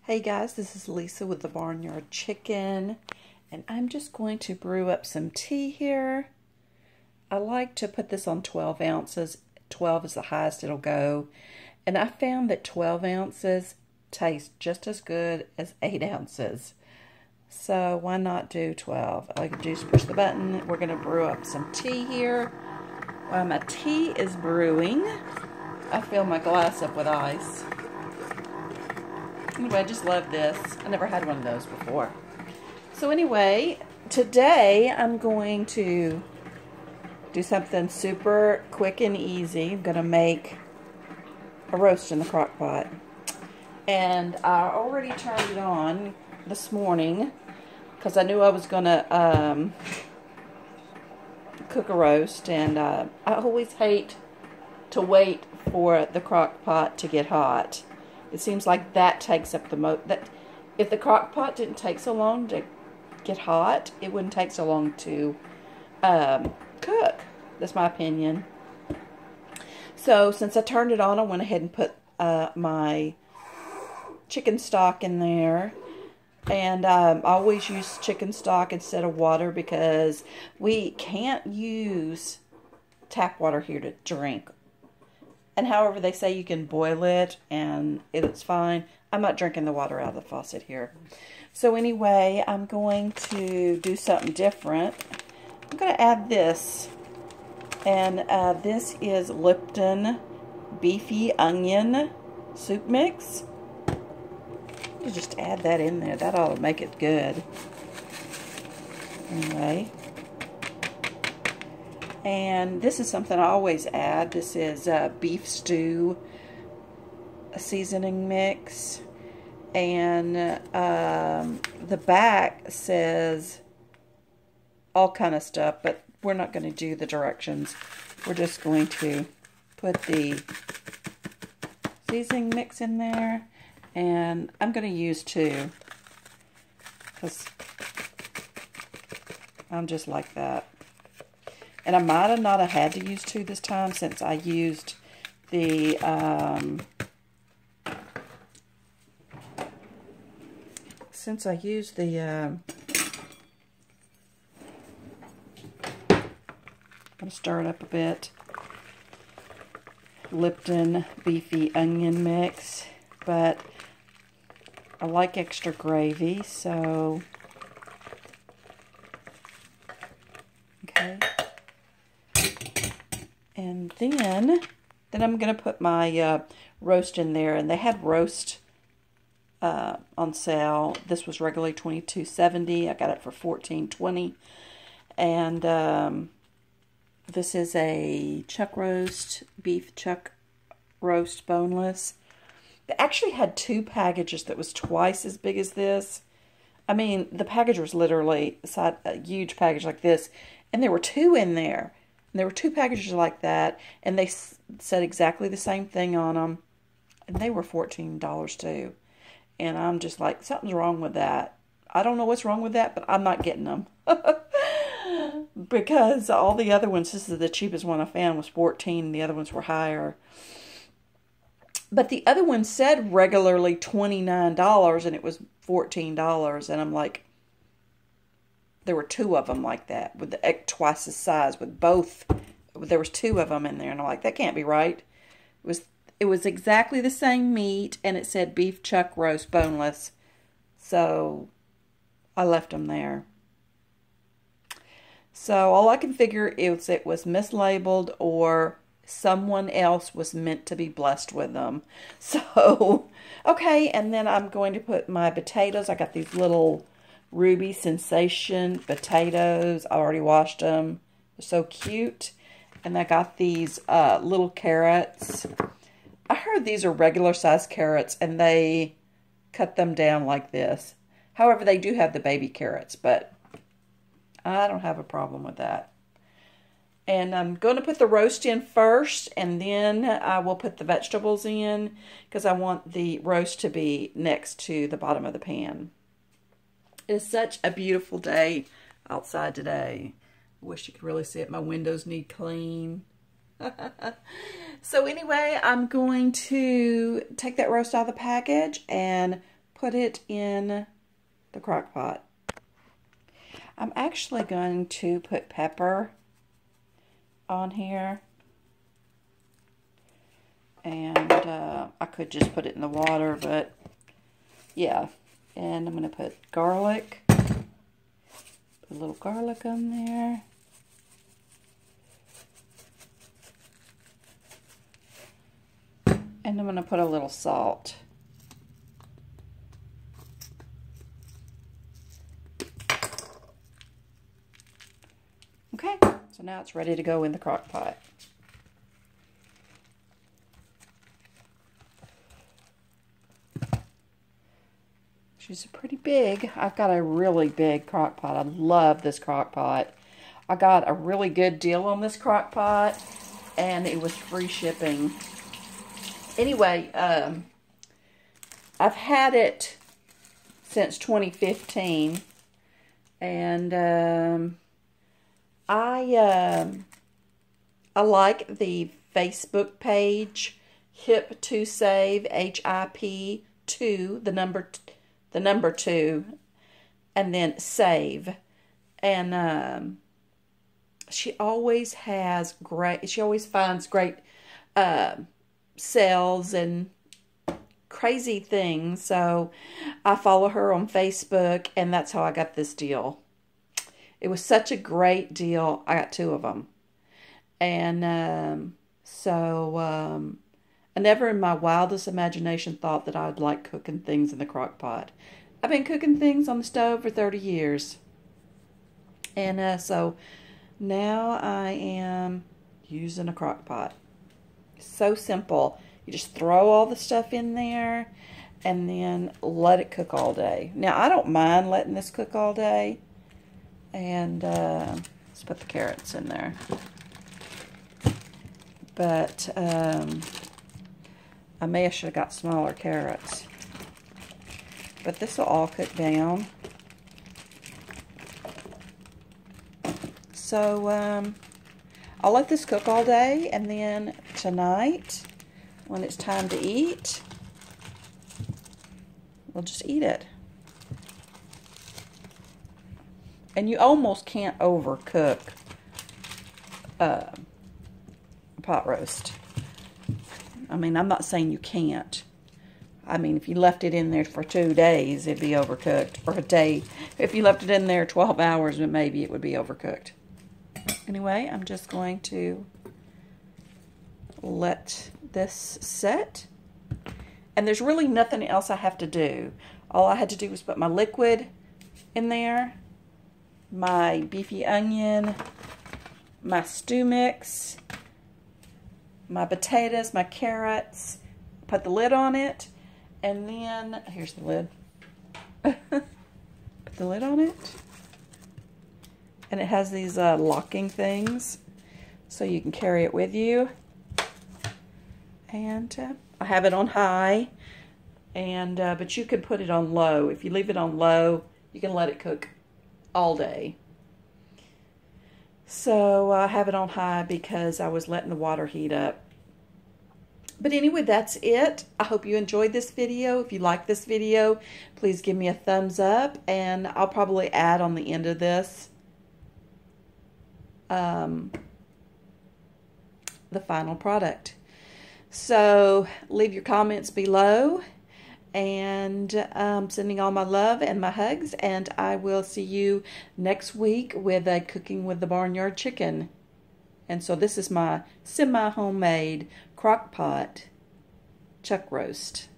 Hey guys, this is Lisa with the Barnyard Chicken, and I'm just going to brew up some tea here. I like to put this on 12 ounces. 12 is the highest it'll go, and I found that 12 ounces taste just as good as 8 ounces. So why not do 12? All you can do is push the button. We're going to brew up some tea here. While my tea is brewing, I fill my glass up with ice. Anyway, I just love this. I never had one of those before. So anyway, today I'm going to do something super quick and easy. I'm going to make a roast in the crock pot. And I already turned it on this morning because I knew I was going to cook a roast. And I always hate to wait for the crock pot to get hot. It seems like that takes up the most. That if the crock pot didn't take so long to get hot, it wouldn't take so long to cook. That's my opinion. So since I turned it on, I went ahead and put my chicken stock in there. And I always use chicken stock instead of water because we can't use tap water here to drink. And however, they say you can boil it and it's fine. I'm not drinking the water out of the faucet here. So anyway, I'm going to do something different. I'm going to add this. And this is Lipton Beefy Onion Soup Mix. You just add that in there. That ought to make it good. Anyway. And this is something I always add. This is beef stew seasoning mix. And the back says all kind of stuff, but we're not going to do the directions. We're just going to put the seasoning mix in there. And I'm going to use 2 because I'm just like that. And I might have not have had to use 2 this time since I used the I'm going to stir it up a bit. Lipton Beefy Onion Mix, but I like extra gravy, so okay. And then I'm going to put my roast in there. And they had roast on sale. This was regularly $22.70. I got it for $14.20. And this is a chuck roast, beef chuck roast boneless. They actually had 2 packages that was twice as big as this. I mean, the package was literally a huge package like this. And there were 2 in there. And there were 2 packages like that, and they said exactly the same thing on them, and they were $14 too. And I'm just like, something's wrong with that. I don't know what's wrong with that, but I'm not getting them. Because all the other ones, this is the cheapest one I found, was $14, and the other ones were higher. But the other one said regularly $29, and it was $14, and I'm like, there were 2 of them like that, with the twice the size, with both. There was 2 of them in there, and I'm like, that can't be right. It was exactly the same meat, and it said beef chuck roast boneless. So I left them there. So all I can figure is it was mislabeled, or someone else was meant to be blessed with them. So okay, and then I'm going to put my potatoes. I got these little Ruby Sensation potatoes. I already washed them. They're so cute. And I got these little carrots. I heard these are regular size carrots, and they cut them down like this. However, they do have the baby carrots, but I don't have a problem with that. And I'm going to put the roast in first, and then I will put the vegetables in because I want the roast to be next to the bottom of the pan. It is such a beautiful day outside today. I wish you could really see it. My windows need clean. So anyway, I'm going to take that roast out of the package and put it in the crock pot. I'm actually going to put pepper on here. And I could just put it in the water, but yeah. And I'm going to put garlic. Put a little garlic on there. And I'm going to put a little salt. Okay, so now it's ready to go in the crock pot. She's pretty big. I've got a really big crock pot. I love this crock pot. I got a really good deal on this crock pot, and it was free shipping. Anyway, I've had it since 2015, and I like the Facebook page Hip to Save, HIP 2, the number 2, and then save. And she always has great, she always finds great sales and crazy things. So I follow her on Facebook, and that's how I got this deal. It was such a great deal. I got 2 of them. And I never in my wildest imagination thought that I'd like cooking things in the crock pot. I've been cooking things on the stove for 30 years. And so now I am using a crock pot. So simple. You just throw all the stuff in there and then let it cook all day. Now, I don't mind letting this cook all day. And let's put the carrots in there. But I may have should have got smaller carrots. But this will all cook down. So I'll let this cook all day, and then tonight, when it's time to eat, we'll just eat it. And you almost can't overcook a pot roast. I mean, I'm not saying you can't. I mean, if you left it in there for 2 days, it'd be overcooked. Or a day. If you left it in there 12 hours, then maybe it would be overcooked. Anyway, I'm just going to let this set. And there's really nothing else I have to do. All I had to do was put my liquid in there, my beefy onion, my stew mix, my potatoes, my carrots, put the lid on it, and then, here's the lid. Put the lid on it. And it has these locking things, so you can carry it with you. And I have it on high, and but you can put it on low. If you leave it on low, you can let it cook all day. So I have it on high because I was letting the water heat up. But anyway, that's it. I hope you enjoyed this video. If you like this video, please give me a thumbs up, and I'll probably add on the end of this the final product. So leave your comments below, and sending all my love and my hugs, and I will see you next week with a Cooking with the Barnyard chicken. And so this is my semi-homemade crock pot chuck roast.